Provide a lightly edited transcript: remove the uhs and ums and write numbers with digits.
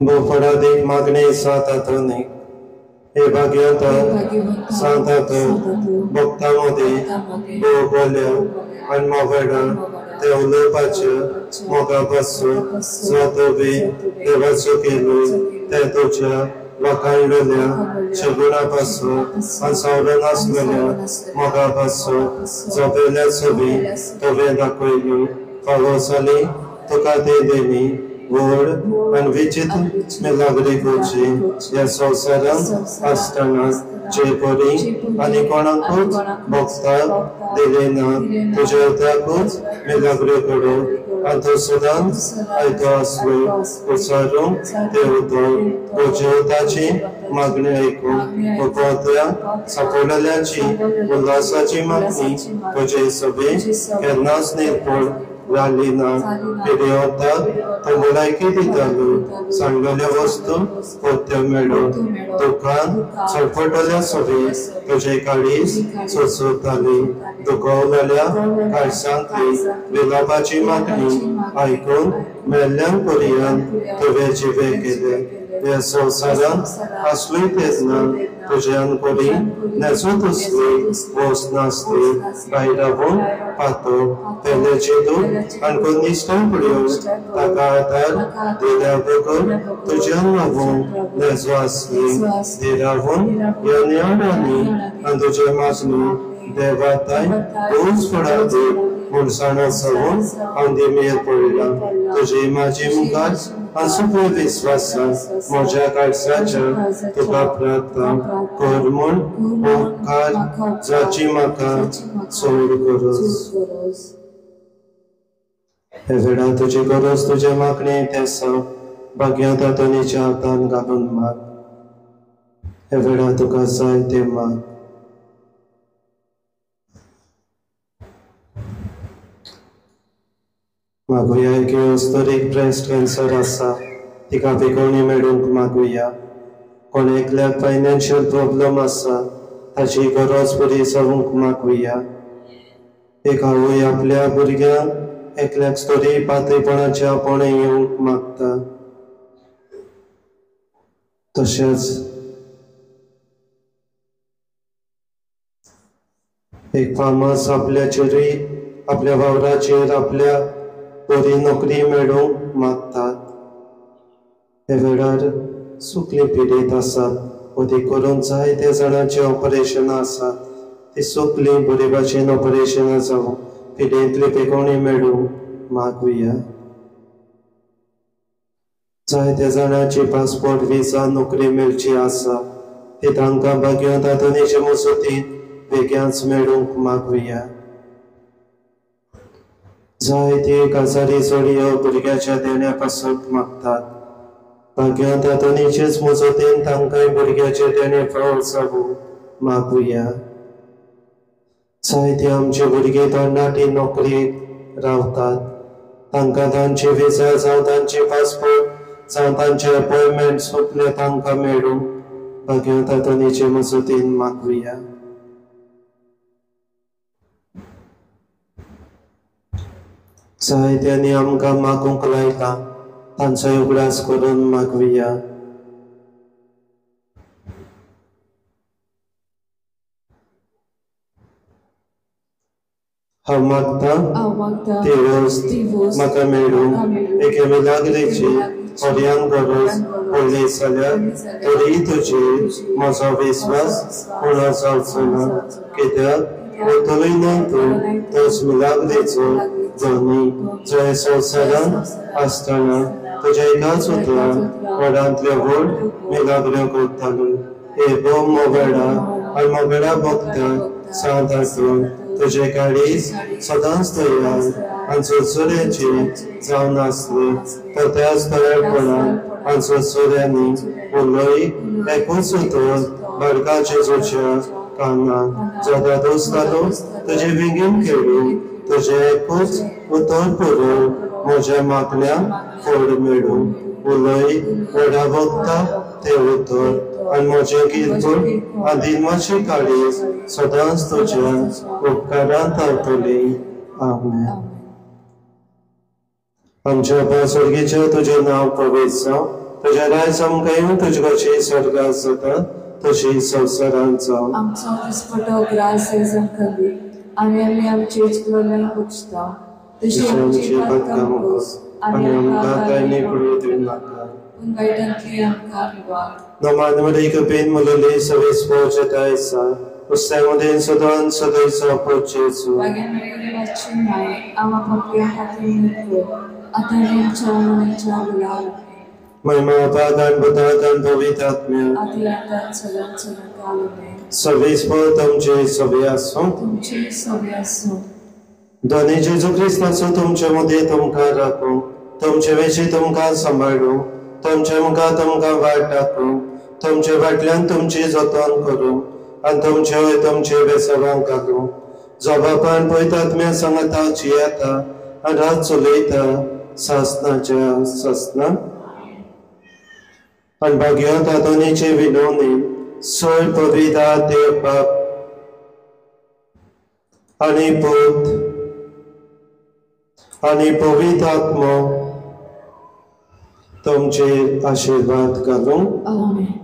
Bofaradik magne satatonik. हे भाग्यवंता सांगता तो भक्तांमध्ये बोगल्या आणि मोगडा ते उलोवपाचे मोगापासून जो तोबी देवाचो केलो ते तुझ्या लोकांडल्या शगुणापासून आणि सावरण आसलेल्या मोगापासून जो बेल्या सोबी तोबे दाखयलो पावसाली तुका ते देणी गोड आणि विचित्र मिलाग्री गोची या संवसारांत आसतना जे परी आणि कोणाकूच भोगताक दिले ना तुझ्या उद्याकूच मिलाग्री करू आणि तूं सदांच आयतो आसलो उसारूंक ते उदक तुजे उदाची मागणी आयकून उपोत्र्याक सापडलेल्याची उल्हासाची मागणी तुजे सभे केन्नाच निर्फळ राहिली ना पिढीवंताक तो भलायकी दितालो सांगलेल्या वस्तू पोत्यो मेळो दुकान चडपटल्या सभे तुजे काळीज सुचोवताली दुखवलेल्या काळसांतली विलापाची मागणी आयकून मेल्ल्यान पर्यंत तुवें जिवे केले ह्या संवसारांत आसली तेच ना तुज्यान कोणी नेसूत असली वस्त नासली भायर रावून पातो पयले चिंतू आनी कोण निश्ठण पड्यो ताका आदार दिल्या बगर तुज्यान रावून नेजो आसली ती रावून ह्या नियाळांनी आनी तुजे मागणी देवाताय तूंच फळां दी मुळसाण सावून हांव देमेर पडला तुजी म्हाजी मुखार असुपे विश्वासान म्हज्या काळजाच्या तुका प्रार्थना कर म्हूण उपकार जाची म्हाका सोड करस हे वेळार तुजी गरज तुजे मागणे तेसा भाग्यांत तातुनीच्या हातान घालून माग हे वेळार तुका जाय ते माग मागुया की अस्तरीक ब्रेस्ट कॅन्सर आसा तिका बेगोवणी मेळूंक मागुया कोण एकल्याक फायनान्शियल प्रॉब्लेम आसा ताची गरज बरी जावंक मागुया एक आवय आपल्या भुरग्यांक एकल्याक तरी पातळपणाचे आपणे येवंक मागता तशेंच एक फार्मास आपल्याचेरूय आपल्या वावराचेर आपल्या बरी नोकरी मेळोवंक मागतात हे वेळार सुकली पिडीत आसात व ती करून जायते जाणांची ऑपरेशनां आसात ती सुकली बरे भाशेन ऑपरेशनां जावं पिडेंतली बेगोवणी मेळूंक मागुया जायते जाणांची पासपोर्ट विजा नोकरी मेळची आसा ती तांकां भाग्यांत तातुनीचे मजतीन बेग्याच मेळूंक मागुया जायते काजारी जोडयो भुरग्याच्या देण्यापासून मागतात भाग्यांत तातुनीचेच मजतीन तांकांय भुरग्याचे देणे फावो जावंक मागुया जायते आमचे भुरगे तरणाटी नोकरेक रावतात तांकां तांचे विजा जावं तांचे पासपोर्ट जावं तांचे अपॉयंटमेंट सोंपले तांकां मेळूंक भाग्यांत तातुनीचे मजतीन मागुया जायत्यांनी आमकां मागूंक लायला तांचो उगडास करून मागुया हांव मागतां ती वस्त म्हाका मेळूंक एके मिलाग्रीची कोड्यान गरज पडली जाल्यार तरी तुजेर म्हजो विस्वास उणो जावचो ना कित्याक वतलूय न्हय तूं तोच मिलाग्रीचो धनी जो ह्या संवसारांत आसतना तुज्या एकाच उतरान व्हडांतल्यो व्हड मिलाग्र्यो करतालो हे भोव मोगडा आनी मोगडा भक्तांक सांत आसून तुजे काळीज सदांच तयार आनी सुरसुऱ्याची जावन आसली तर त्याच तयारपणान आनी सुरसुऱ्यांनी उलोय एकूच उतर भडका जेजूच्या कानाक जो दोस्तालो तुजे बेगीन खेळून तुजे एकूच उतर करून म्हज्या मागण्यांक फळ मेळूं उलय व्हडा भक्ता ते उतर आनी म्हजें गिरपूर आनी मातशी काळीज सदांच तुज्या उपकारांत रावतली आमेन आमच्या स्वर्गीचे तुजें नांव पवित्र जावं तुझ्या रायसम येऊन तुझगोची स्वर्गात जाता तशी संवसारांत जावं आमचो दिसपटो ग्रास जमकली आनी आमी आमचे इश्टोलांक पुजता तशी आमची बदकाम कोस आनी आमकां कांय पडूं दिवं नाका पूण वायटांतली आमकां निवार Nomad Maria Pin Mulali Savis Pojataisa, Ustamodin Sudan Sudisa Pochesu. Bagian dari wajibnya, ama pakai hati itu, atau yang calon. Mama Padan Buddhadan Bhavitatmya. Atiatan sedang kalime. Savis Potamje Saviaso. Tumche Saviaso. Doni Jesu Krishna Sutumche Modi Tumkarako. Tumche Veshi Tumka Samaru. तुमचे मुखार तुमकां वाट दाखोव तुमचे फाटल्यान तुमची जतन करूं आनी तुमचे वयर तुमचे बेसरांक घालूं जो बापान पळयतात्म्या सांगता जियेता आनी रात चलयता सासनाच्या सासना आनी भाग्यवंत आदोनीचे विनवणी सोय पविता देव बाप आनी पूत आनी पवित्र आत्मो तुमचे आशीर्वाद घालूं आमेन